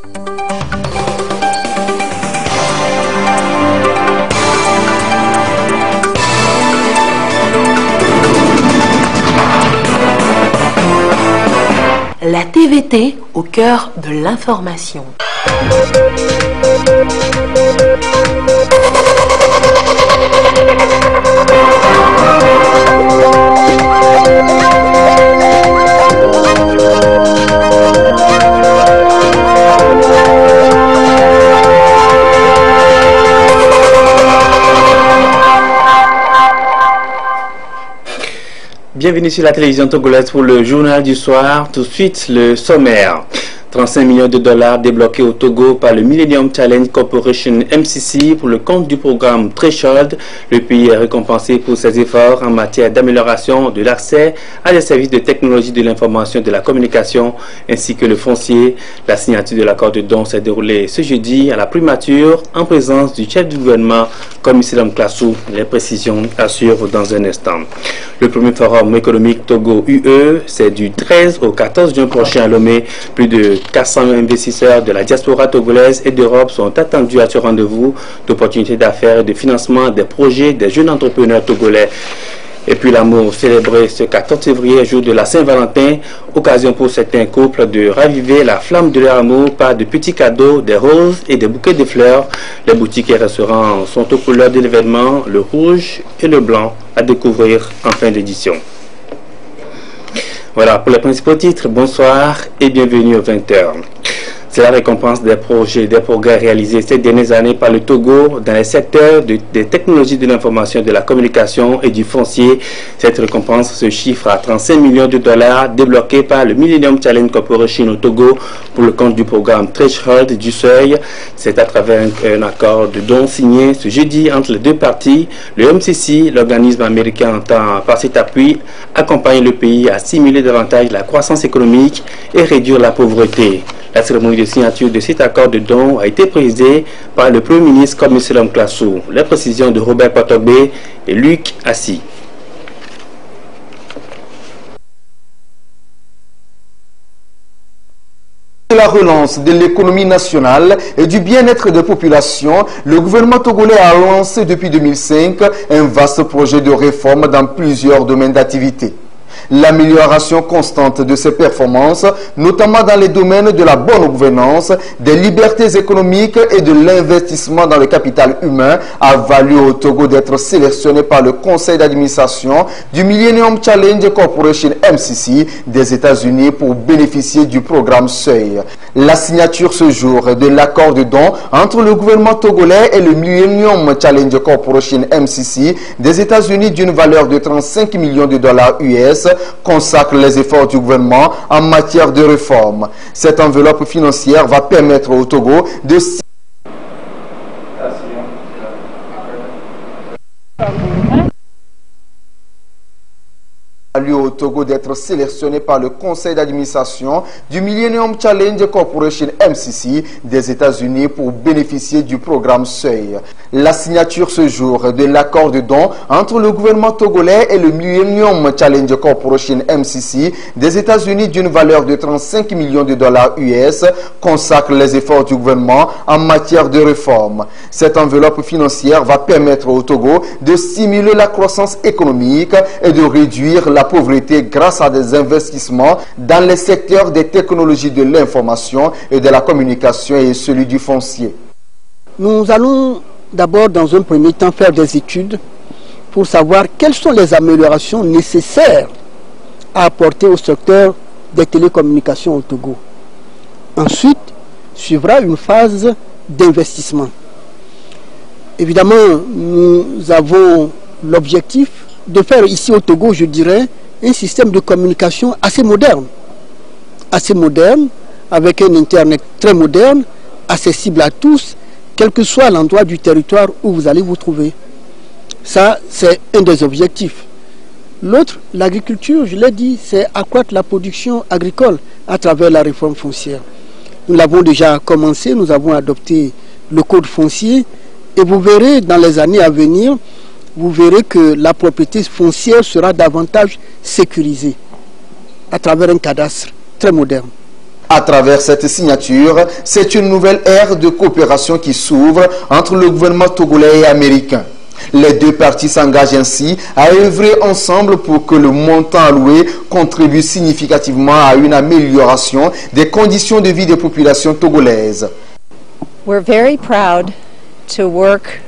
La TVT au cœur de l'information. Bienvenue sur la télévision togolaise pour le journal du soir. Tout de suite, le sommaire. 35 millions de dollars débloqués au Togo par le Millennium Challenge Corporation MCC pour le compte du programme Threshold. Le pays est récompensé pour ses efforts en matière d'amélioration de l'accès à des services de technologie de l'information et de la communication ainsi que le foncier. La signature de l'accord de don s'est déroulée ce jeudi à la primature en présence du chef du gouvernement, commissaire Klassou. Les précisions à suivre dans un instant. Le premier forum économique Togo-UE, c'est du 13 au 14 juin prochain à Lomé. Plus de 400 investisseurs de la diaspora togolaise et d'Europe sont attendus à ce rendez-vous d'opportunités d'affaires et de financement des projets des jeunes entrepreneurs togolais. Et puis l'amour célébré ce 14 février, jour de la Saint-Valentin, occasion pour certains couples de raviver la flamme de leur amour par de petits cadeaux, des roses et des bouquets de fleurs. Les boutiques et restaurants sont aux couleurs de l'événement, le rouge et le blanc, à découvrir en fin d'édition. Voilà pour les principaux titres. Bonsoir et bienvenue aux 20h. C'est la récompense des projets, des progrès réalisés ces dernières années par le Togo dans les secteurs des technologies de l'information, de la communication et du foncier. Cette récompense se chiffre à 35 millions de dollars débloqués par le Millennium Challenge Corporation au Togo pour le compte du programme Threshold du Seuil. C'est à travers un accord de don signé ce jeudi entre les deux parties. Le MCC, l'organisme américain, entend par cet appui accompagner le pays à stimuler davantage la croissance économique et réduire la pauvreté. La cérémonie de signature de cet accord de don a été présidée par le Premier ministre commissaire Klassou. Les précisions de Robert Patobé et Luc Assis. La relance de l'économie nationale et du bien-être des populations, le gouvernement togolais a lancé depuis 2005 un vaste projet de réforme dans plusieurs domaines d'activité. L'amélioration constante de ses performances, notamment dans les domaines de la bonne gouvernance, des libertés économiques et de l'investissement dans le capital humain, a valu au Togo d'être sélectionné par le conseil d'administration du Millennium Challenge Corporation MCC des États-Unis pour bénéficier du programme Seuil. La signature ce jour de l'accord de don entre le gouvernement togolais et le Millennium Challenge Corporation MCC des États-Unis d'une valeur de 35 millions de dollars US consacre les efforts du gouvernement en matière de réforme. Cette enveloppe financière va permettre au Togo de au Togo d'être sélectionné par le conseil d'administration du Millennium Challenge Corporation MCC des États-Unis pour bénéficier du programme Seuil. La signature ce jour de l'accord de don entre le gouvernement togolais et le Millennium Challenge Corporation MCC des États-Unis d'une valeur de 35 millions de dollars US consacre les efforts du gouvernement en matière de réforme. Cette enveloppe financière va permettre au Togo de stimuler la croissance économique et de réduire la pauvreté grâce à des investissements dans les secteurs des technologies de l'information et de la communication et celui du foncier. Nous allons d'abord dans un premier temps faire des études pour savoir quelles sont les améliorations nécessaires à apporter au secteur des télécommunications au Togo. Ensuite, suivra une phase d'investissement. Évidemment, nous avons l'objectif de faire ici au Togo, je dirais, un système de communication assez moderne, avec un Internet très moderne, accessible à tous, quel que soit l'endroit du territoire où vous allez vous trouver. Ça, c'est un des objectifs. L'autre, l'agriculture, je l'ai dit, c'est accroître la production agricole à travers la réforme foncière. Nous l'avons déjà commencé, nous avons adopté le code foncier et vous verrez dans les années à venir, vous verrez que la propriété foncière sera davantage sécurisée à travers un cadastre très moderne. À travers cette signature, c'est une nouvelle ère de coopération qui s'ouvre entre le gouvernement togolais et américain. Les deux parties s'engagent ainsi à œuvrer ensemble pour que le montant alloué contribue significativement à une amélioration des conditions de vie des populations togolaises. We're very proud to work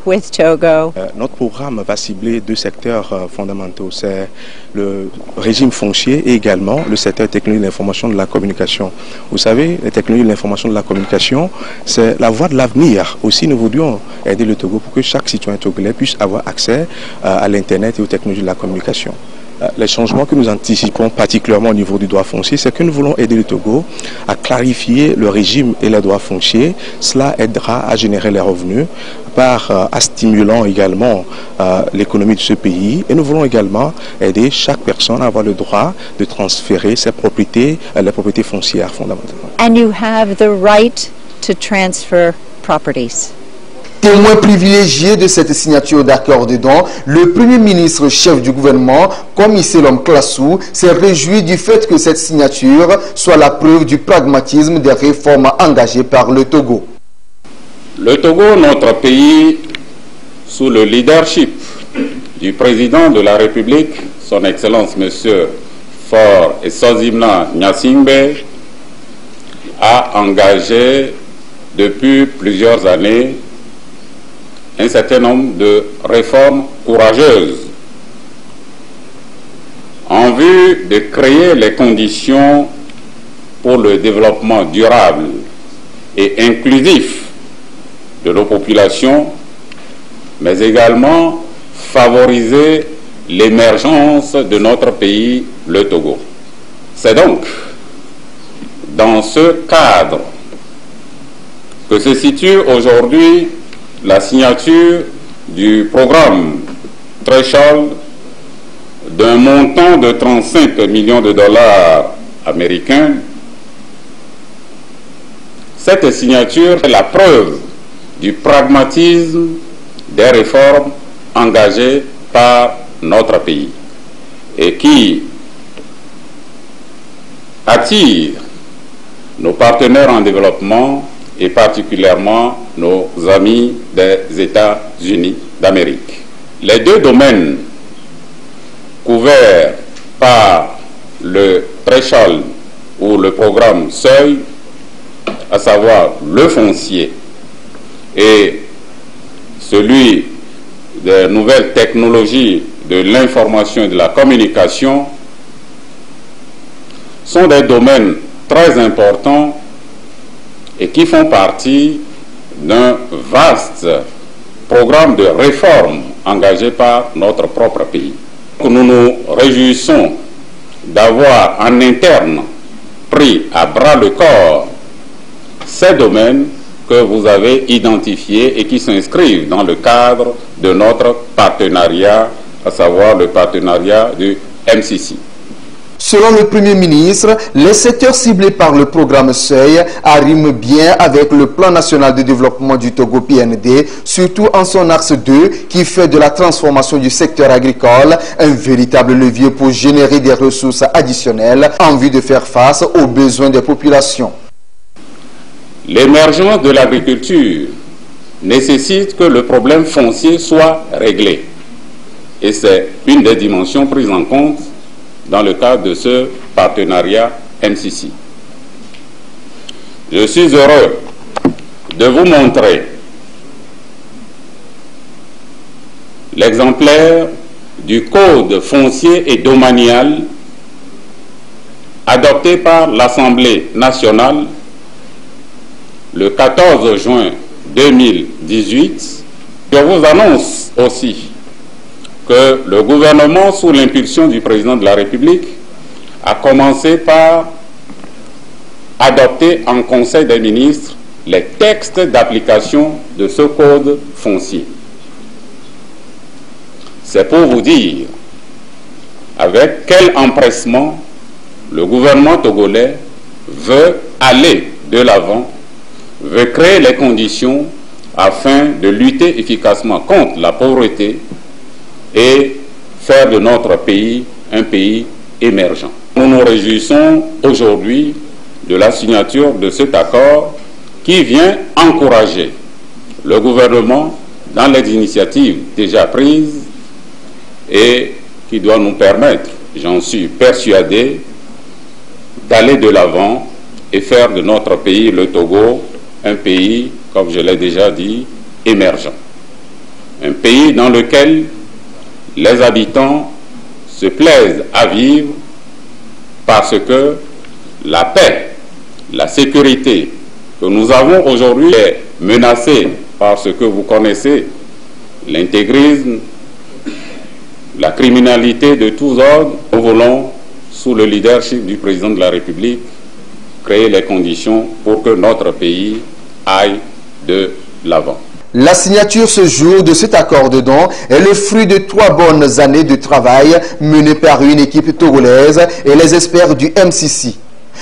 with Togo. Notre programme va cibler deux secteurs fondamentaux, c'est le régime foncier et également le secteur technologie de l'information et de la communication. Vous savez, les technologies de l'information et de la communication, c'est la voie de l'avenir. Aussi, nous voudrions aider le Togo pour que chaque citoyen togolais puisse avoir accès à l'Internet et aux technologies de la communication. Les changements que nous anticipons particulièrement au niveau du droit foncier, c'est que nous voulons aider le Togo à clarifier le régime et les droits fonciers. Cela aidera à générer les revenus en stimulant également l'économie de ce pays. Et nous voulons également aider chaque personne à avoir le droit de transférer ses propriétés, les propriétés foncières fondamentalement. And you have the right to transfer properties. Témoin privilégié de cette signature d'accord de don, le Premier ministre chef du gouvernement, Kwame Selom Klasu, s'est réjoui du fait que cette signature soit la preuve du pragmatisme des réformes engagées par le Togo. Le Togo, notre pays, sous le leadership du président de la République, son Excellence M. Faure Esozimna Gnassingbé, a engagé depuis plusieurs années un certain nombre de réformes courageuses en vue de créer les conditions pour le développement durable et inclusif de nos populations, mais également favoriser l'émergence de notre pays, le Togo. C'est donc dans ce cadre que se situe aujourd'hui la signature du programme Threshold d'un montant de 35 millions de dollars américains. Cette signature est la preuve du pragmatisme des réformes engagées par notre pays et qui attire nos partenaires en développement et particulièrement nos amis des États-Unis d'Amérique. Les deux domaines couverts par le Threshold ou le programme Seuil, à savoir le foncier et celui des nouvelles technologies de l'information et de la communication, sont des domaines très importants et qui font partie d'un vaste programme de réforme engagé par notre propre pays. Nous nous réjouissons d'avoir en interne pris à bras le corps ces domaines que vous avez identifiés et qui s'inscrivent dans le cadre de notre partenariat, à savoir le partenariat du MCC. Selon le Premier ministre, les secteurs ciblés par le programme Seuil arriment bien avec le plan national de développement du Togo PND, surtout en son axe 2 qui fait de la transformation du secteur agricole un véritable levier pour générer des ressources additionnelles en vue de faire face aux besoins des populations. L'émergence de l'agriculture nécessite que le problème foncier soit réglé. Et c'est une des dimensions prises en compte dans le cadre de ce partenariat MCC. Je suis heureux de vous montrer l'exemplaire du Code foncier et domanial adopté par l'Assemblée nationale le 14 juin 2018. Je vous annonce aussi que le gouvernement, sous l'impulsion du président de la République, a commencé par adopter en Conseil des ministres les textes d'application de ce code foncier. C'est pour vous dire avec quel empressement le gouvernement togolais veut aller de l'avant, veut créer les conditions afin de lutter efficacement contre la pauvreté et faire de notre pays un pays émergent. Nous nous réjouissons aujourd'hui de la signature de cet accord qui vient encourager le gouvernement dans les initiatives déjà prises et qui doit nous permettre, j'en suis persuadé, d'aller de l'avant et faire de notre pays, le Togo, un pays, comme je l'ai déjà dit, émergent. Un pays dans lequel les habitants se plaisent à vivre parce que la paix, la sécurité que nous avons aujourd'hui est menacée par ce que vous connaissez, l'intégrisme, la criminalité de tous ordres. Nous voulons, sous le leadership du président de la République, créer les conditions pour que notre pays aille de l'avant. La signature ce jour de cet accord de don est le fruit de 3 bonnes années de travail menées par une équipe togolaise et les experts du MCC.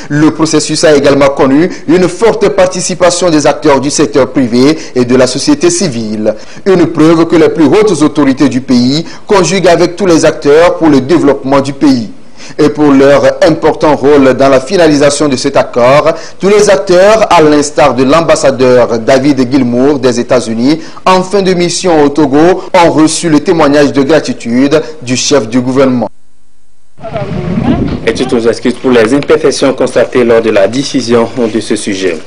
Le processus a également connu une forte participation des acteurs du secteur privé et de la société civile. Une preuve que les plus hautes autorités du pays conjuguent avec tous les acteurs pour le développement du pays. Et pour leur important rôle dans la finalisation de cet accord, tous les acteurs, à l'instar de l'ambassadeur David Gilmour des États-Unis, en fin de mission au Togo, ont reçu le témoignage de gratitude du chef du gouvernement. Et toutes nos excuses pour les imperfections constatées lors de la diffusion de ce sujet.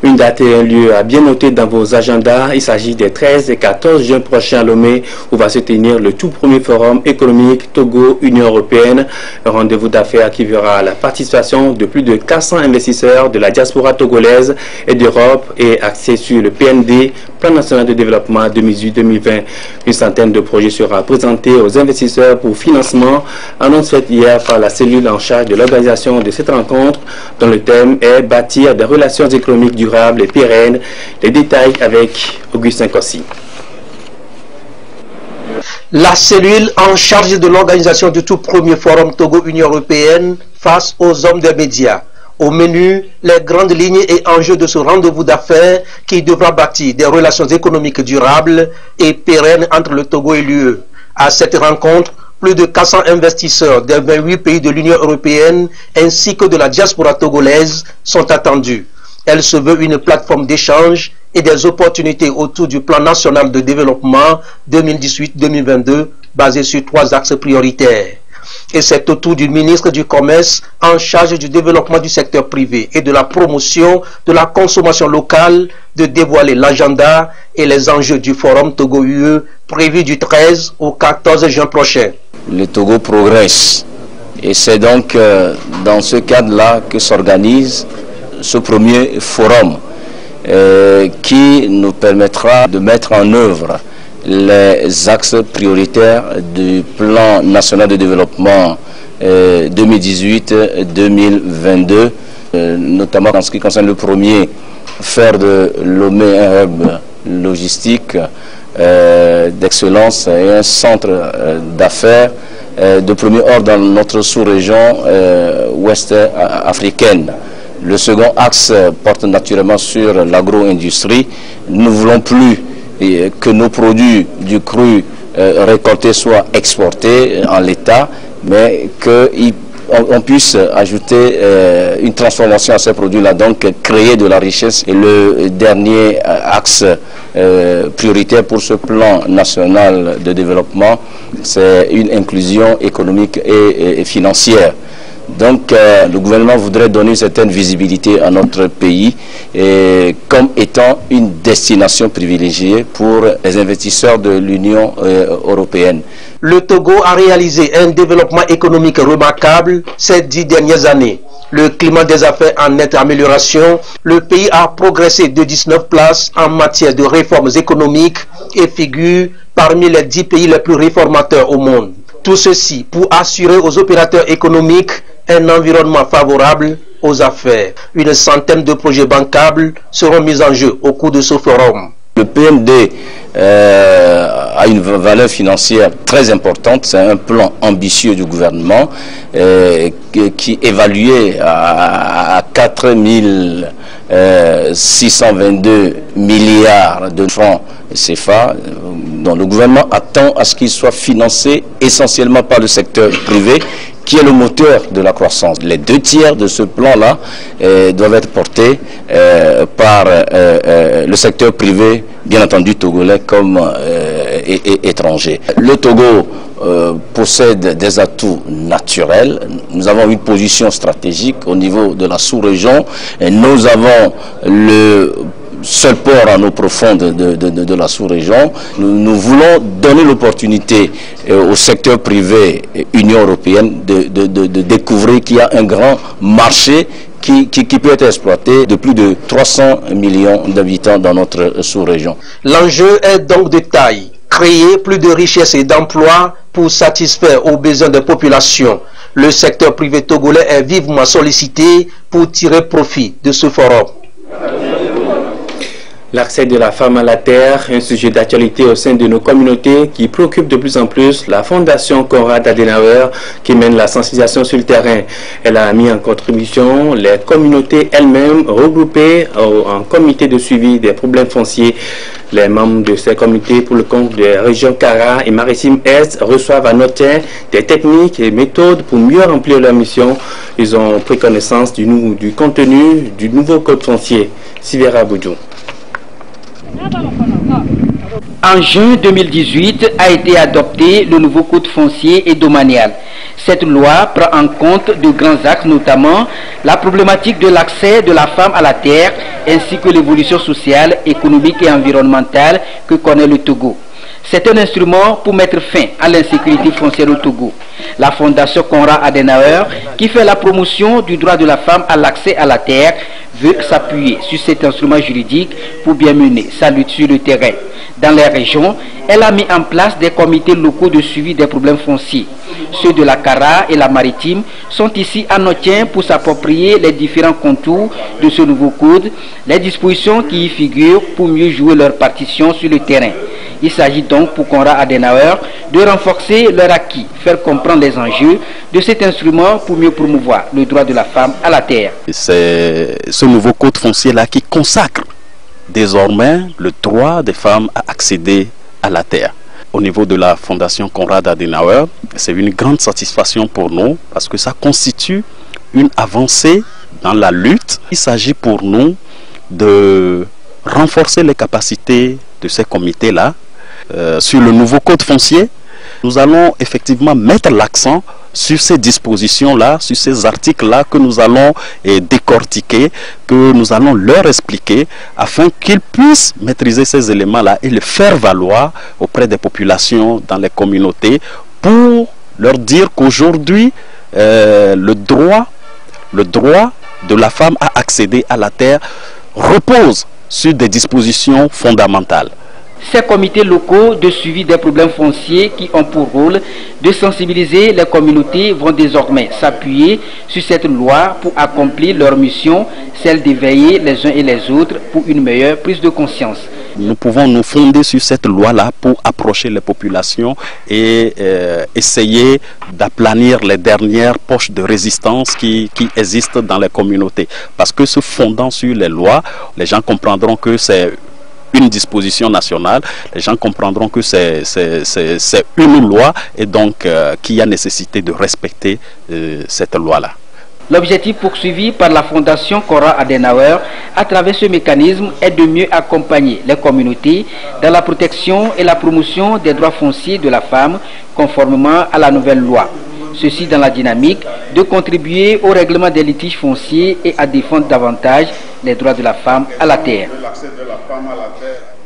Une date et un lieu à bien noter dans vos agendas. Il s'agit des 13 et 14 juin prochains à Lomé, où va se tenir le tout premier forum économique Togo-Union européenne. Un rendez-vous d'affaires qui verra la participation de plus de 400 investisseurs de la diaspora togolaise et d'Europe et axé sur le PND, Plan national de développement 2018-2020. Une centaine de projets sera présenté aux investisseurs pour financement, annonce faite hier par la cellule en charge de l'organisation de cette rencontre, dont le thème est bâtir des relations économiques durables et pérennes. Les détails avec Augustin Kossi. La cellule en charge de l'organisation du tout premier forum Togo-Union européenne face aux hommes des médias. Au menu, les grandes lignes et enjeux de ce rendez-vous d'affaires qui devra bâtir des relations économiques durables et pérennes entre le Togo et l'UE. À cette rencontre, plus de 400 investisseurs des 28 pays de l'Union européenne ainsi que de la diaspora togolaise sont attendus. Elle se veut une plateforme d'échange et des opportunités autour du plan national de développement 2018-2022 basé sur 3 axes prioritaires. Et c'est au tour du ministre du Commerce en charge du développement du secteur privé et de la promotion de la consommation locale de dévoiler l'agenda et les enjeux du forum Togo-UE prévu du 13 au 14 juin prochain. Le Togo progresse et c'est donc dans ce cadre-là que s'organise ce premier forum qui nous permettra de mettre en œuvre les axes prioritaires du plan national de développement 2018-2022, notamment en ce qui concerne le premier, faire de Lomé un hub logistique d'excellence et un centre d'affaires de premier ordre dans notre sous-région ouest africaine. Le second axe porte naturellement sur l'agro-industrie. Nous ne voulons plus que nos produits du cru récoltés soient exportés en l'état, mais qu'on puisse ajouter une transformation à ces produits-là, donc créer de la richesse. Et le dernier axe prioritaire pour ce plan national de développement, c'est une inclusion économique et financière. Donc le gouvernement voudrait donner une certaine visibilité à notre pays comme étant une destination privilégiée pour les investisseurs de l'Union européenne. Le Togo a réalisé un développement économique remarquable ces 10 dernières années. Le climat des affaires en nette amélioration, le pays a progressé de 19 places en matière de réformes économiques et figure parmi les 10 pays les plus réformateurs au monde. Tout ceci pour assurer aux opérateurs économiques un environnement favorable aux affaires. Une centaine de projets bancables seront mis en jeu au cours de ce forum. Le PND a une valeur financière très importante. C'est un plan ambitieux du gouvernement qui est évalué à 4 622 milliards de francs CFA, dont le gouvernement attend à ce qu'il soit financé essentiellement par le secteur privé, qui est le moteur de la croissance. Les 2/3 de ce plan-là doivent être portés par le secteur privé, bien entendu togolais comme étranger. Le Togo possède des atouts naturels. Nous avons une position stratégique au niveau de la sous-région. Nous avons le seul port en eau profonde de la sous-région. Nous voulons donner l'opportunité au secteur privé Union européenne de découvrir qu'il y a un grand marché qui peut être exploité de plus de 300 millions d'habitants dans notre sous-région. L'enjeu est donc de taille. Créer plus de richesses et d'emplois pour satisfaire aux besoins des populations. Le secteur privé togolais est vivement sollicité pour tirer profit de ce forum. L'accès de la femme à la terre, un sujet d'actualité au sein de nos communautés qui préoccupe de plus en plus la Fondation Konrad Adenauer qui mène la sensibilisation sur le terrain. Elle a mis en contribution les communautés elles-mêmes regroupées en comité de suivi des problèmes fonciers. Les membres de ces comités pour le compte des régions Kara et Maritime-Est reçoivent à noter des techniques et méthodes pour mieux remplir leur mission. Ils ont pris connaissance du contenu du nouveau code foncier. Sivera Boudjou. En juin 2018 a été adopté le nouveau code foncier et domanial. Cette loi prend en compte de grands axes, notamment la problématique de l'accès de la femme à la terre, ainsi que l'évolution sociale, économique et environnementale que connaît le Togo. C'est un instrument pour mettre fin à l'insécurité foncière au Togo. La Fondation Konrad Adenauer, qui fait la promotion du droit de la femme à l'accès à la terre, veut s'appuyer sur cet instrument juridique pour bien mener sa lutte sur le terrain. Dans les régions, elle a mis en place des comités locaux de suivi des problèmes fonciers. Ceux de la Kara et la Maritime sont ici à Notien pour s'approprier les différents contours de ce nouveau code, les dispositions qui y figurent pour mieux jouer leur partition sur le terrain. Il s'agit donc pour Konrad Adenauer de renforcer leur acquis, faire comprendre les enjeux de cet instrument pour mieux promouvoir le droit de la femme à la terre. C'est ce nouveau code foncier-là qui consacre désormais le droit des femmes à accéder à la terre. Au niveau de la Fondation Konrad Adenauer, c'est une grande satisfaction pour nous parce que ça constitue une avancée dans la lutte. Il s'agit pour nous de renforcer les capacités de ces comités-là. Sur le nouveau code foncier, nous allons effectivement mettre l'accent sur ces dispositions-là, sur ces articles-là que nous allons décortiquer, que nous allons leur expliquer afin qu'ils puissent maîtriser ces éléments-là et les faire valoir auprès des populations dans les communautés pour leur dire qu'aujourd'hui, le droit de la femme à accéder à la terre repose sur des dispositions fondamentales. Ces comités locaux de suivi des problèmes fonciers qui ont pour rôle de sensibiliser les communautés vont désormais s'appuyer sur cette loi pour accomplir leur mission, celle d'éveiller les uns et les autres pour une meilleure prise de conscience. Nous pouvons nous fonder sur cette loi-là pour approcher les populations et essayer d'aplanir les dernières poches de résistance qui existent dans les communautés. Parce que se fondant sur les lois, les gens comprendront que c'est une disposition nationale, les gens comprendront que c'est une loi et donc qu'il y a nécessité de respecter cette loi-là. L'objectif poursuivi par la Fondation Konrad Adenauer à travers ce mécanisme est de mieux accompagner les communautés dans la protection et la promotion des droits fonciers de la femme conformément à la nouvelle loi. Ceci dans la dynamique de contribuer au règlement des litiges fonciers et à défendre davantage les droits de la femme à la terre.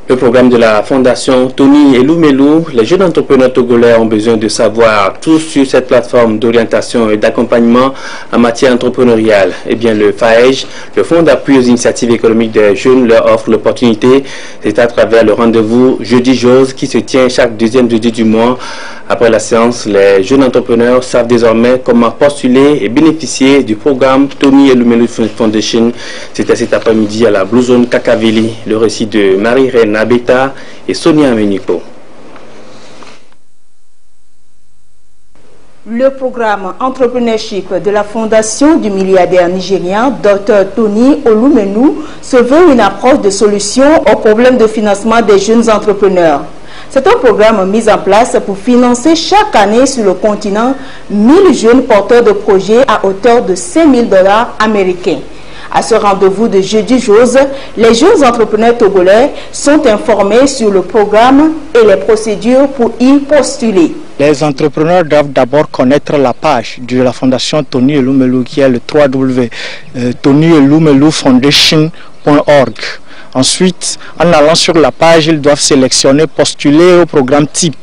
Le programme de la Fondation Tony Eloumelou, les jeunes entrepreneurs togolais ont besoin de savoir tout sur cette plateforme d'orientation et d'accompagnement en matière entrepreneuriale. Eh bien, le FAEJ, le Fonds d'appui aux initiatives économiques des jeunes, leur offre l'opportunité. C'est à travers le rendez-vous Jeudi Jose qui se tient chaque deuxième jeudi du mois. Après la séance, les jeunes entrepreneurs savent désormais comment postuler et bénéficier du programme Tony Eloumelou Foundation. C'était cet après-midi à la Blue Zone Kakaveli. Le récit de Marie-Reine Abeta et Sonia Amenipo. Le programme Entrepreneurship de la Fondation du milliardaire nigérien Dr Tony Eloumelou se veut une approche de solution aux problèmes de financement des jeunes entrepreneurs. C'est un programme mis en place pour financer chaque année sur le continent 1000 jeunes porteurs de projets à hauteur de 5 000 $ américains. À ce rendez-vous de jeudi Jose, les jeunes entrepreneurs togolais sont informés sur le programme et les procédures pour y postuler. Les entrepreneurs doivent d'abord connaître la page de la fondation Tony Elumelu qui est le www.tonyelumelufoundation.org. Ensuite, en allant sur la page, ils doivent sélectionner, postuler au programme type.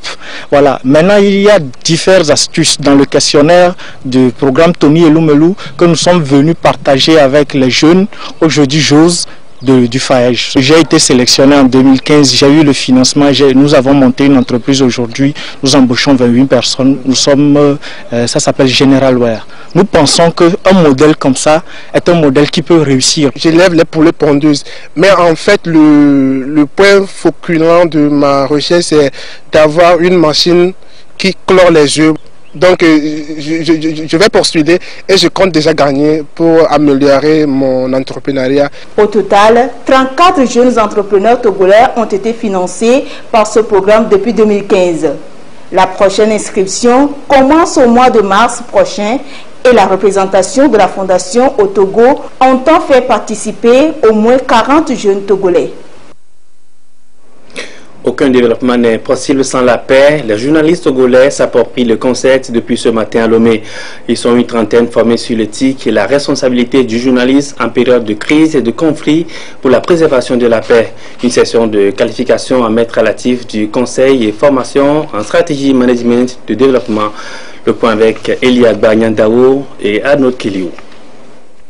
Voilà. Maintenant, il y a diverses astuces dans le questionnaire du programme Tony Elumelu que nous sommes venus partager avec les jeunes aujourd'hui Jose du FAEJ. J'ai été sélectionné en 2015, j'ai eu le financement, nous avons monté une entreprise aujourd'hui, nous embauchons 28 personnes, nous sommes, ça s'appelle Generalware. Nous pensons qu'un modèle comme ça est un modèle qui peut réussir. J'élève les poulets pondeuses, mais en fait le point foculant de ma recherche c'est d'avoir une machine qui clore les œufs. Donc je vais postuler et je compte déjà gagner pour améliorer mon entrepreneuriat. Au total, 34 jeunes entrepreneurs togolais ont été financés par ce programme depuis 2015. La prochaine inscription commence au mois de mars prochain et la représentation de la Fondation au Togo entend faire participer au moins 40 jeunes togolais. Aucun développement n'est possible sans la paix. Les journalistes togolais s'approprient le concept depuis ce matin à Lomé. Ils sont une trentaine formés sur l'éthique et la responsabilité du journaliste en période de crise et de conflit pour la préservation de la paix. Une session de qualification à mettre à l'actif du conseil et formation en stratégie management de développement. Le point avec Eliad Banyandaou et Arnaud Kiliou.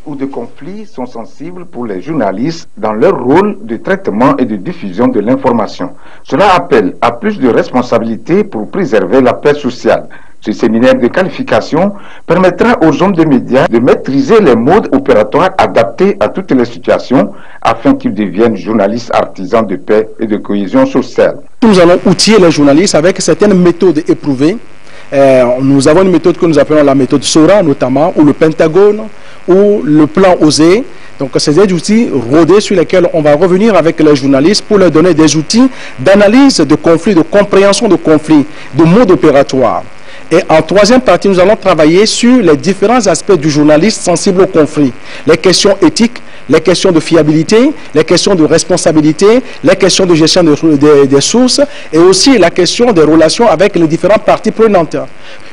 Ou de conflits sont sensibles pour les journalistes dans leur rôle de traitement et de diffusion de l'information. Cela appelle à plus de responsabilités pour préserver la paix sociale. Ce séminaire de qualification permettra aux hommes de médias de maîtriser les modes opératoires adaptés à toutes les situations afin qu'ils deviennent journalistes artisans de paix et de cohésion sociale. Nous allons outiller les journalistes avec certaines méthodes éprouvées. Nous avons une méthode que nous appelons la méthode SORA notamment, ou le Pentagone, ou le plan OSE. Donc c'est des outils rodés sur lesquels on va revenir avec les journalistes pour leur donner des outils d'analyse de conflits, de compréhension de conflits, de mode opératoire. Et en troisième partie, nous allons travailler sur les différents aspects du journaliste sensible au conflit. Les questions éthiques, les questions de fiabilité, les questions de responsabilité, les questions de gestion des sources et aussi la question des relations avec les différentes parties prenantes.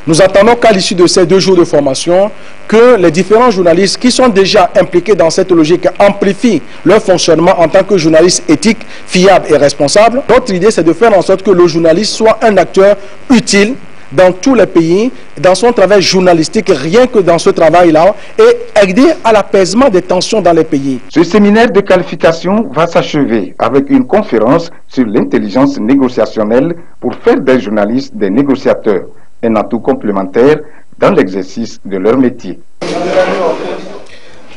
Nous attendons qu'à l'issue de ces 2 jours de formation, que les différents journalistes qui sont déjà impliqués dans cette logique amplifient leur fonctionnement en tant que journaliste éthique, fiable et responsable. Notre idée, c'est de faire en sorte que le journaliste soit un acteur utile dans tous les pays, dans son travail journalistique, rien que dans ce travail-là, et aider à l'apaisement des tensions dans les pays. Ce séminaire de qualification va s'achever avec une conférence sur l'intelligence négociationnelle pour faire des journalistes des négociateurs, un atout complémentaire dans l'exercice de leur métier.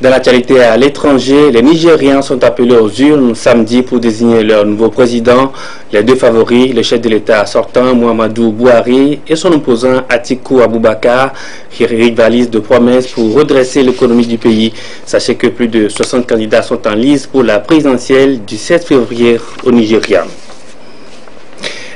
Dans l'actualité à l'étranger, les Nigériens sont appelés aux urnes samedi pour désigner leur nouveau président. Les 2 favoris, le chef de l'État sortant Muhammadu Buhari et son opposant Atiku Abubakar, qui rivalisent de promesses pour redresser l'économie du pays. Sachez que plus de 60 candidats sont en lice pour la présidentielle du 7 février au Nigeria.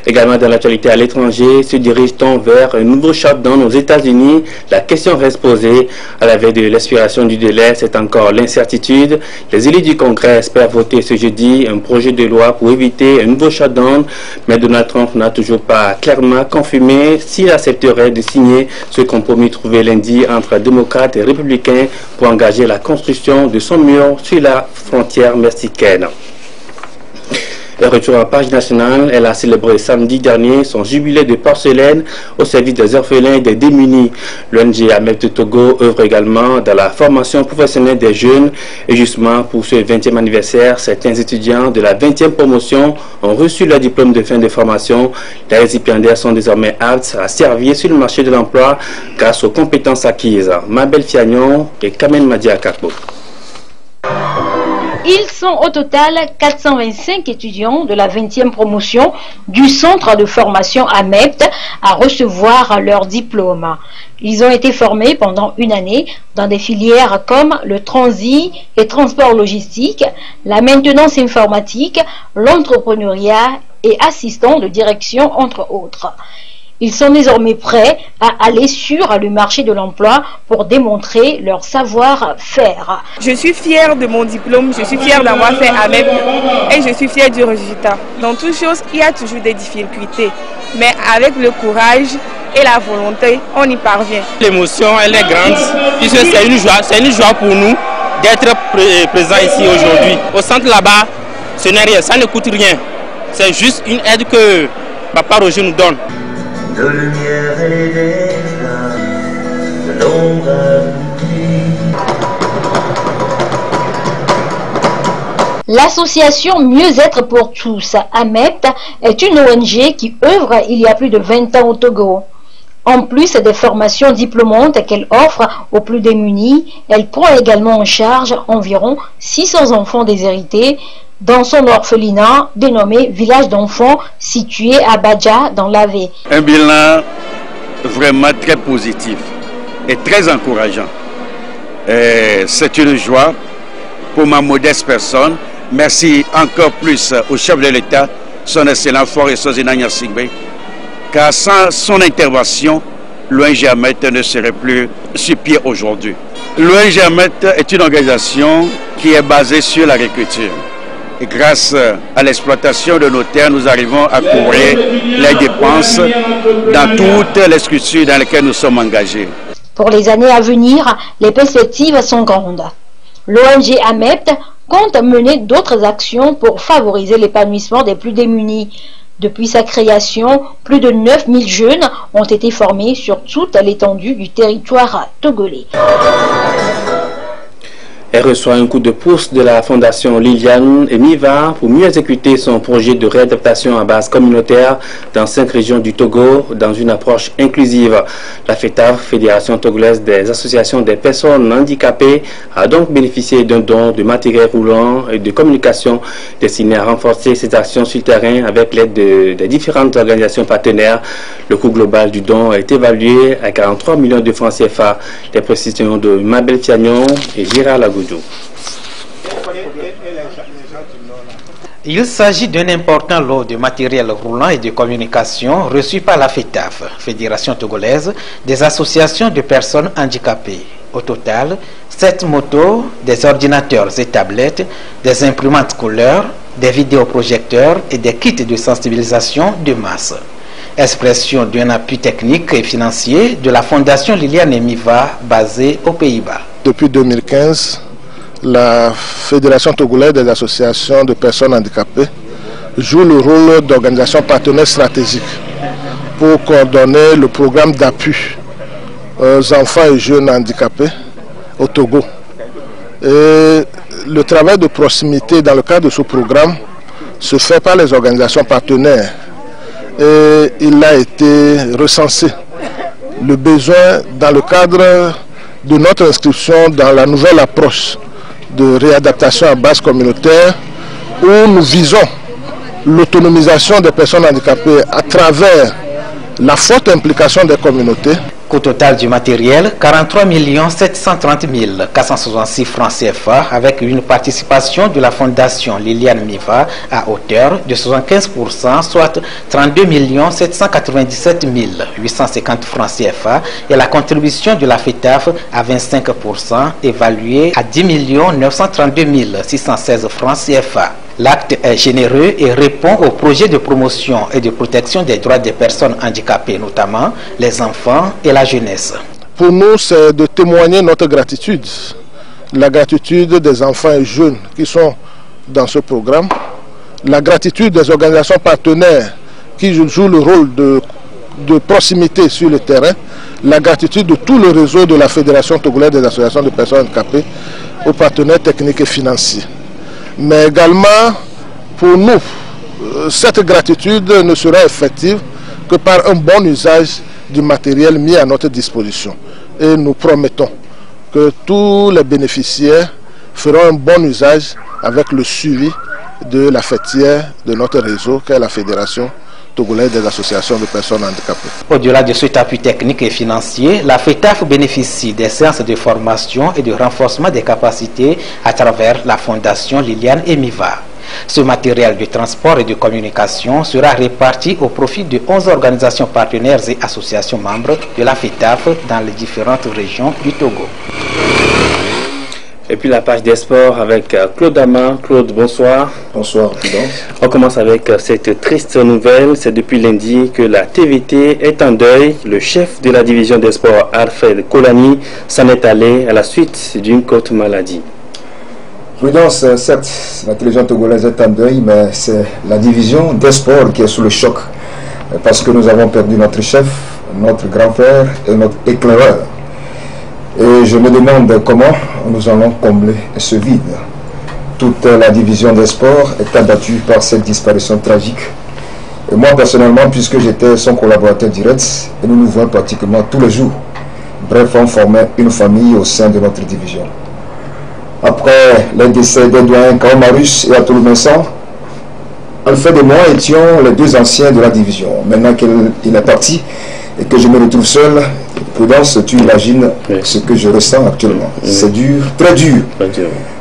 Également dans l'actualité à l'étranger, se dirige-t-on vers un nouveau shutdown aux États-Unis? La question reste posée. À la veille de l'expiration du délai, c'est encore l'incertitude. Les élus du Congrès espèrent voter ce jeudi un projet de loi pour éviter un nouveau shutdown, mais Donald Trump n'a toujours pas clairement confirmé s'il accepterait de signer ce compromis trouvé lundi entre démocrates et républicains pour engager la construction de son mur sur la frontière mexicaine. Et retour à la page nationale, elle a célébré samedi dernier son jubilé de porcelaine au service des orphelins et des démunis. L'ONG AMEP de Togo œuvre également dans la formation professionnelle des jeunes. Et justement, pour ce 20e anniversaire, certains étudiants de la 20e promotion ont reçu leur diplôme de fin de formation. Les récipiendaires sont désormais aptes à servir sur le marché de l'emploi grâce aux compétences acquises. Mabel Fiagnon et Kamen Madia Kakbo. Ils sont au total 425 étudiants de la 20e promotion du centre de formation AMEPT à recevoir leur diplôme. Ils ont été formés pendant une année dans des filières comme le transit et transport logistique, la maintenance informatique, l'entrepreneuriat et assistants de direction, entre autres. Ils sont désormais prêts à aller sur le marché de l'emploi pour démontrer leur savoir-faire. Je suis fière de mon diplôme, je suis fière d'avoir fait AMEP et je suis fière du résultat. Dans toute chose, il y a toujours des difficultés, mais avec le courage et la volonté, on y parvient. L'émotion, elle est grande, puisque c'est une joie pour nous d'être présents ici aujourd'hui. Au centre là-bas, ce n'est rien, ça ne coûte rien. C'est juste une aide que Papa Roger nous donne. De lumière et d'éclat, de l'ombre à L'association Mieux-être pour tous, AMEPT, est une ONG qui œuvre il y a plus de 20 ans au Togo. En plus des formations diplômantes qu'elle offre aux plus démunis, elle prend également en charge environ 600 enfants déshérités dans son orphelinat dénommé Village d'enfants situé à Badja dans l'Avé. Un bilan vraiment très positif et très encourageant. C'est une joie pour ma modeste personne. Merci encore plus au chef de l'État, son excellent Faure Sozina Nyasingbe, car sans son intervention, l'ONG AMET ne serait plus sur pied aujourd'hui. L'ONG AMET est une organisation qui est basée sur l'agriculture. Et grâce à l'exploitation de nos terres, nous arrivons à couvrir les dépenses dans toutes les structures dans lesquelles nous sommes engagés. Pour les années à venir, les perspectives sont grandes. L'ONG AMEPT compte mener d'autres actions pour favoriser l'épanouissement des plus démunis. Depuis sa création, plus de 9000 jeunes ont été formés sur toute l'étendue du territoire togolais. Elle reçoit un coup de pouce de la fondation Liliane et Miva pour mieux exécuter son projet de réadaptation à base communautaire dans 5 régions du Togo dans une approche inclusive. La FETAF, Fédération togolaise des associations des personnes handicapées, a donc bénéficié d'un don de matériel roulant et de communication destiné à renforcer ses actions sur le terrain avec l'aide des différentes organisations partenaires. Le coût global du don est évalué à 43 millions de francs CFA. Les précisions de Mabel Fiagnon et Gérard Lagoudou. Il s'agit d'un important lot de matériel roulant et de communication reçu par la FETAF, Fédération togolaise des associations de personnes handicapées. Au total, 7 motos, des ordinateurs et tablettes, des imprimantes couleurs, des vidéoprojecteurs et des kits de sensibilisation de masse. Expression d'un appui technique et financier de la fondation Liliane et Miva basée aux Pays-Bas. Depuis 2015, la Fédération togolaise des associations de personnes handicapées joue le rôle d'organisation partenaire stratégique pour coordonner le programme d'appui aux enfants et jeunes handicapés au Togo. Et le travail de proximité dans le cadre de ce programme se fait par les organisations partenaires et il a été recensé le besoin dans le cadre de notre inscription dans la nouvelle approche de réadaptation à base communautaire où nous visons l'autonomisation des personnes handicapées à travers la forte implication des communautés. Coût total du matériel, 43 730 466 francs CFA avec une participation de la fondation Liliane Miva à hauteur de 75%, soit 32 797 850 francs CFA et la contribution de la FETAF à 25% évaluée à 10 932 616 francs CFA. L'acte est généreux et répond au projet de promotion et de protection des droits des personnes handicapées, notamment les enfants et la jeunesse. Pour nous, c'est de témoigner notre gratitude, la gratitude des enfants et jeunes qui sont dans ce programme, la gratitude des organisations partenaires qui jouent le rôle de proximité sur le terrain, la gratitude de tout le réseau de la Fédération togolaise des associations de personnes handicapées aux partenaires techniques et financiers. Mais également, pour nous, cette gratitude ne sera effective que par un bon usage du matériel mis à notre disposition. Et nous promettons que tous les bénéficiaires feront un bon usage avec le suivi de la fêtière de notre réseau, qu'est la Fédération togolaise des associations de personnes handicapées. Au-delà de cet appui technique et financier, la FETAF bénéficie des séances de formation et de renforcement des capacités à travers la fondation Liliane et Miva. Ce matériel de transport et de communication sera réparti au profit de 11 organisations partenaires et associations membres de la FETAF dans les différentes régions du Togo. Et puis la page des sports avec Claude Ama. Claude, bonsoir. Bonsoir, Prudence. On commence avec cette triste nouvelle. C'est depuis lundi que la TVT est en deuil. Le chef de la division des sports, Alfred Kolani, s'en est allé à la suite d'une courte maladie. Prudence, certes, la télévision togolaise est en deuil, mais c'est la division des sports qui est sous le choc. Parce que nous avons perdu notre chef, notre grand frère et notre éclaireur. Et je me demande comment nous allons combler ce vide. Toute la division des sports est abattue par cette disparition tragique. Et moi personnellement, puisque j'étais son collaborateur direct, et nous nous voyons pratiquement tous les jours. Bref, on formait une famille au sein de notre division. Après les décès des doyens Kaomarus et Atoulou Vincent, Alfred et moi étions les deux anciens de la division. Maintenant qu'il est parti et que je me retrouve seul, Prudence, tu imagines ce que je ressens actuellement. C'est dur, très dur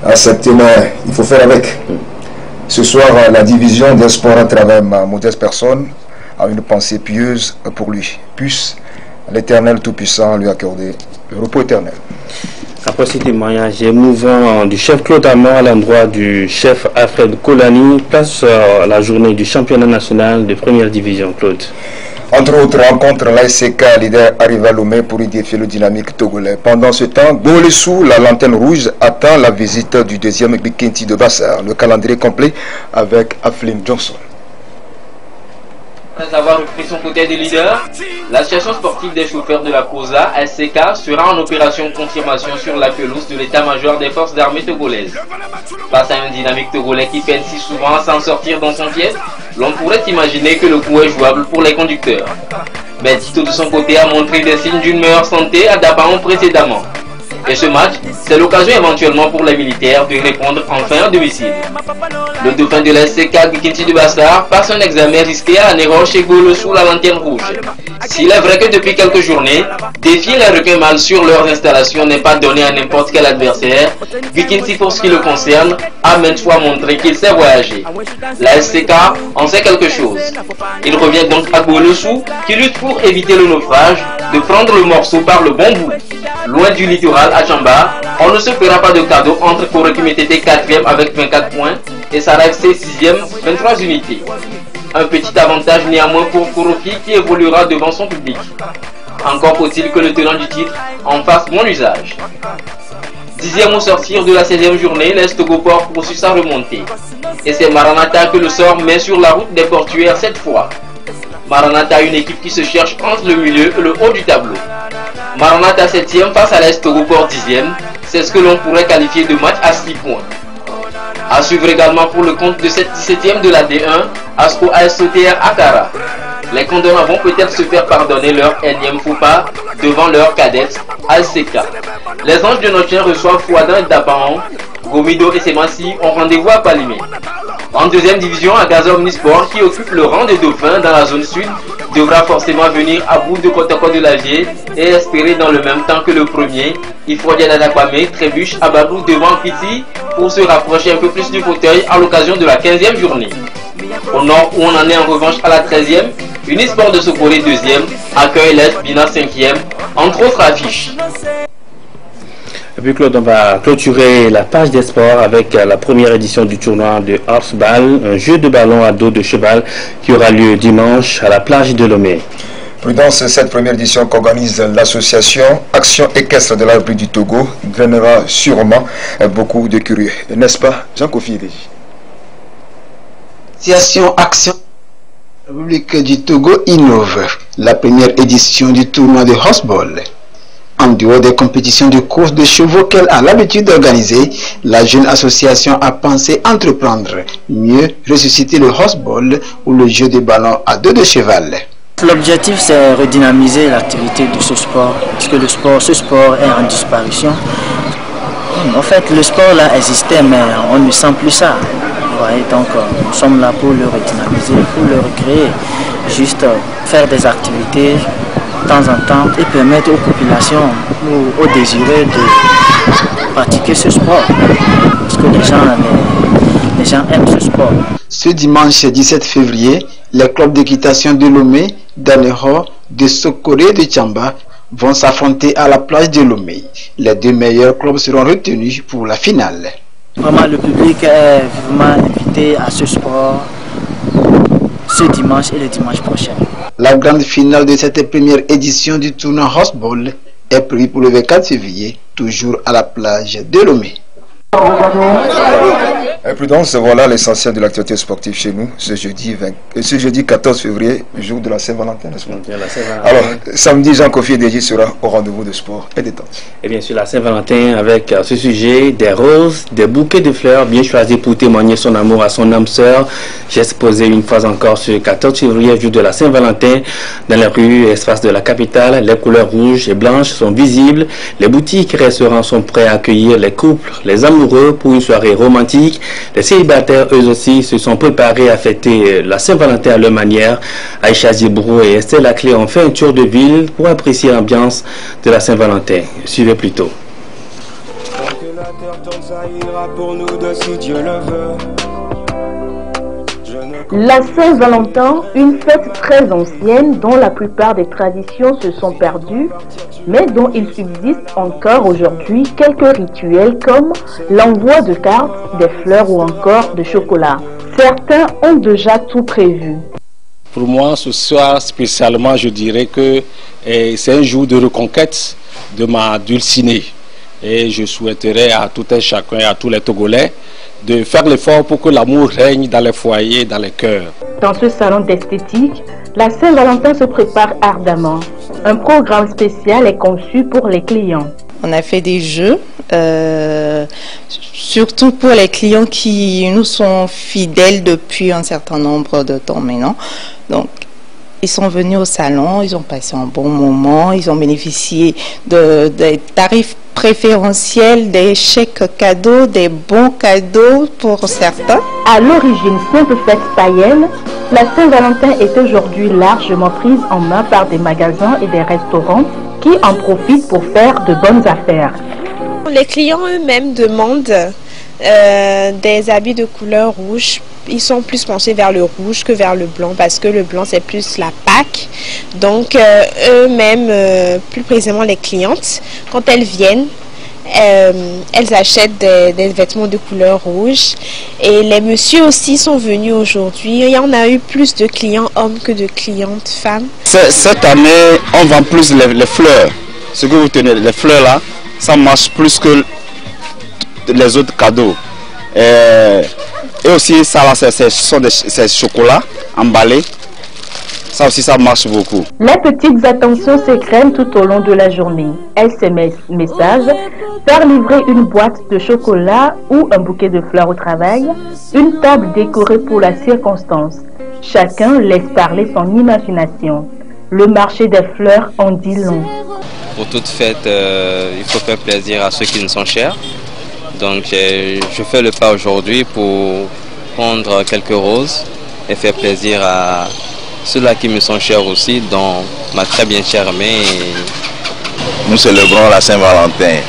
à accepter, mais il faut faire avec. Ce soir, la division des sports à travers ma modeste personne a une pensée pieuse pour lui. Puisse l'Éternel Tout-Puissant lui accorder le repos éternel. Après ce témoignage émouvant du chef Claude Ama à l'endroit du chef Alfred Kolani, place à la journée du championnat national de première division, Claude. Entre autres rencontres, l'ASK leader arrive à Lomé pour y défier le dynamique togolais. Pendant ce temps, Bolessou, la lanterne rouge, attend la visite du deuxième Bikinti de Bassar. Le calendrier complet avec Aflin Johnson. Après avoir repris son côté de leader, l'association sportive des chauffeurs de la COSA, SCK, sera en opération confirmation sur la pelouse de l'état-major des forces armées togolaises. Face à un dynamique togolais qui peine si souvent à s'en sortir dans son fief, l'on pourrait imaginer que le coup est jouable pour les conducteurs. Mais Tito de son côté a montré des signes d'une meilleure santé à Dabaon précédemment. Et ce match, c'est l'occasion éventuellement pour les militaires de répondre enfin à domicile. Le dauphin de l'SCK Bikinti de Bassar passe un examen risqué à Nero chez Golo sous la lanterne rouge. S'il est vrai que depuis quelques journées, défier les requins mâles sur leurs installations n'est pas donné à n'importe quel adversaire, Bikinti, pour ce qui le concerne, a maintes fois montré qu'il sait voyager. La SCK en sait quelque chose. Il revient donc à Golo-Sou, qui lutte pour éviter le naufrage, de prendre le morceau par le bon bout. Loin du littoral à Chamba, on ne se fera pas de cadeau entre Koroki Metete 4e avec 24 points et Sarah FC 6e 23 unités. Un petit avantage néanmoins pour Koroki qui évoluera devant son public. Encore faut-il que le tenant du titre en fasse bon usage. 10e au sortir de la 16e journée, l'Est Togoport poursuit sa remontée. Et c'est Maranatha que le sort met sur la route des portuaires cette fois. Maranatha, une équipe qui se cherche entre le milieu et le haut du tableau. Maranatha 7e face à l'Est Togoport 10e, c'est ce que l'on pourrait qualifier de match à 6 points. À suivre également pour le compte de cette 17e de la D1, Asco ASOTR Akara. Les condamnés vont peut-être se faire pardonner leur énième faux pas devant leur cadette ASCK. Les Anges de Notien reçoivent Fouadan et Dabaon. Gomido et Semassi ont rendez-vous à Palimé. En deuxième division, Agaza Omnisport, qui occupe le rang des dauphins dans la zone sud, devra forcément venir à bout de Kotoko de l'Alger et espérer dans le même temps que le premier, Ifrodia Dadakwame trébuche à Babou devant Piti pour se rapprocher un peu plus du fauteuil à l'occasion de la 15e journée. Au nord, où on en est en revanche à la 13e, Unisport de Sokoré 2e accueille l'Est Bina 5e, entre autres affiches. Et puis Claude, on va clôturer la page des sports avec la première édition du tournoi de Horseball, un jeu de ballon à dos de cheval qui aura lieu dimanche à la plage de Lomé. Prudence, cette première édition qu'organise l'association Action Équestre de la République du Togo drainera sûrement beaucoup de curieux. N'est-ce pas, Jean-Kofi Edeji? L'association Action République du Togo innove la première édition du tournoi de Horseball. En dehors des compétitions de course de chevaux qu'elle a l'habitude d'organiser, la jeune association a pensé entreprendre mieux ressusciter le horseball ou le jeu de ballon à dos de cheval. L'objectif, c'est redynamiser l'activité de ce sport, parce que ce sport est en disparition. En fait, le sport là existait, mais on ne sent plus ça. Vous voyez, donc nous sommes là pour le redynamiser, pour le recréer, juste faire des activités de temps en temps et permettre aux populations ou aux désireux de pratiquer ce sport, parce que les gens aiment ce sport. Ce dimanche 17 février, les clubs d'équitation de Lomé, d'Aneho, de Sokoré et de Tchamba vont s'affronter à la plage de Lomé. Les deux meilleurs clubs seront retenus pour la finale. Vraiment, le public est vraiment invité à ce sport ce dimanche et le dimanche prochain. La grande finale de cette première édition du tournoi Horseball est prévue pour le 24 février, toujours à la plage de Lomé. Prudence, voilà l'essentiel de l'activité sportive chez nous ce jeudi 14 février, jour de la Saint-Valentin, n'est-ce pas? Alors, samedi, Jean-Kofi Deji sera au rendez-vous de sport et détente. Et bien sûr, la Saint-Valentin avec ce sujet, des roses, des bouquets de fleurs bien choisis pour témoigner son amour à son âme sœur. J'ai exposé une fois encore ce 14 février, jour de la Saint-Valentin, dans les rues et espaces de la capitale. Les couleurs rouges et blanches sont visibles. Les boutiques et restaurants sont prêts à accueillir les couples, les amoureux pour une soirée romantique. Les célibataires, eux aussi, se sont préparés à fêter la Saint-Valentin à leur manière. Aïcha Zibrou et Estelle Laclé ont fait un tour de ville pour apprécier l'ambiance de la Saint-Valentin. Suivez plutôt. La Saint-Valentin, une fête très ancienne dont la plupart des traditions se sont perdues, mais dont il subsiste encore aujourd'hui quelques rituels comme l'envoi de cartes, des fleurs ou encore de chocolat. Certains ont déjà tout prévu. Pour moi, ce soir spécialement, je dirais que c'est un jour de reconquête de ma dulcinée. Et je souhaiterais à tout un chacun et à tous les Togolais de faire l'effort pour que l'amour règne dans les foyers, dans les cœurs. Dans ce salon d'esthétique, la Saint-Valentin se prépare ardemment. Un programme spécial est conçu pour les clients. On a fait des jeux, surtout pour les clients qui nous sont fidèles depuis un certain nombre de temps maintenant. Donc, ils sont venus au salon, ils ont passé un bon moment, ils ont bénéficié des tarifs préférentiels, des chèques cadeaux, des bons cadeaux pour certains. À l'origine simple fête païenne, la Saint-Valentin est aujourd'hui largement prise en main par des magasins et des restaurants qui en profitent pour faire de bonnes affaires. Les clients eux-mêmes demandent des habits de couleur rouge. Ils sont plus penchés vers le rouge que vers le blanc parce que le blanc c'est plus la Pâques. Donc eux-mêmes, plus précisément les clientes, quand elles viennent, elles achètent des vêtements de couleur rouge. Et les messieurs aussi sont venus aujourd'hui. Il y en a eu plus de clients hommes que de clientes femmes. Cette année, on vend plus les fleurs. Ce que vous tenez, les fleurs là, ça marche plus que les autres cadeaux. Et aussi, ça là, ce sont des chocolats emballés. Ça aussi, ça marche beaucoup. Les petites attentions s'égrènent tout au long de la journée. SMS, messages, faire livrer une boîte de chocolat ou un bouquet de fleurs au travail, une table décorée pour la circonstance. Chacun laisse parler son imagination. Le marché des fleurs en dit long. Pour toute fête, il faut faire plaisir à ceux qui nous sont chers. Donc je fais le pas aujourd'hui pour prendre quelques roses et faire plaisir à ceux-là qui me sont chers aussi, dont ma très bien chère mère. Nous célébrons la Saint-Valentin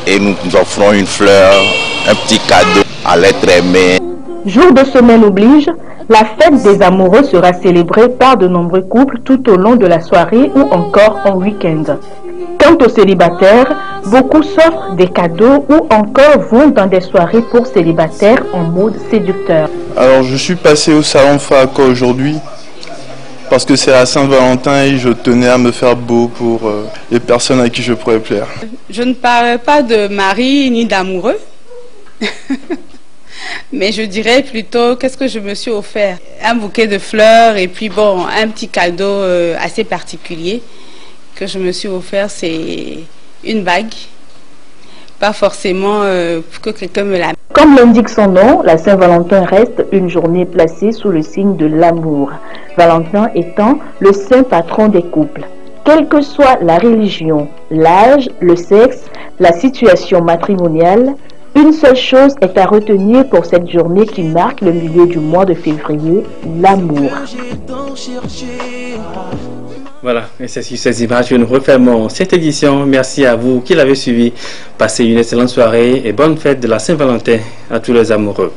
et nous offrons une fleur, un petit cadeau à l'être aimé. Jour de semaine oblige, la fête des amoureux sera célébrée par de nombreux couples tout au long de la soirée ou encore en week-end. Quant aux célibataires, beaucoup s'offrent des cadeaux ou encore vont dans des soirées pour célibataires en mode séducteur. Alors je suis passé au salon Faco aujourd'hui parce que c'est la Saint-Valentin et je tenais à me faire beau pour les personnes à qui je pourrais plaire. Je ne parle pas de mari ni d'amoureux, mais je dirais plutôt qu'est-ce que je me suis offert. Un bouquet de fleurs et puis bon, un petit cadeau assez particulier que je me suis offert, c'est une bague. Pas forcément que quelqu'un me la... Comme l'indique son nom, la Saint-Valentin reste une journée placée sous le signe de l'amour. Valentin étant le saint patron des couples. Quelle que soit la religion, l'âge, le sexe, la situation matrimoniale, une seule chose est à retenir pour cette journée qui marque le milieu du mois de février, l'amour. Voilà, et c'est sur ces images que nous refermons cette édition. Merci à vous qui l'avez suivi. Passez une excellente soirée et bonne fête de la Saint-Valentin à tous les amoureux.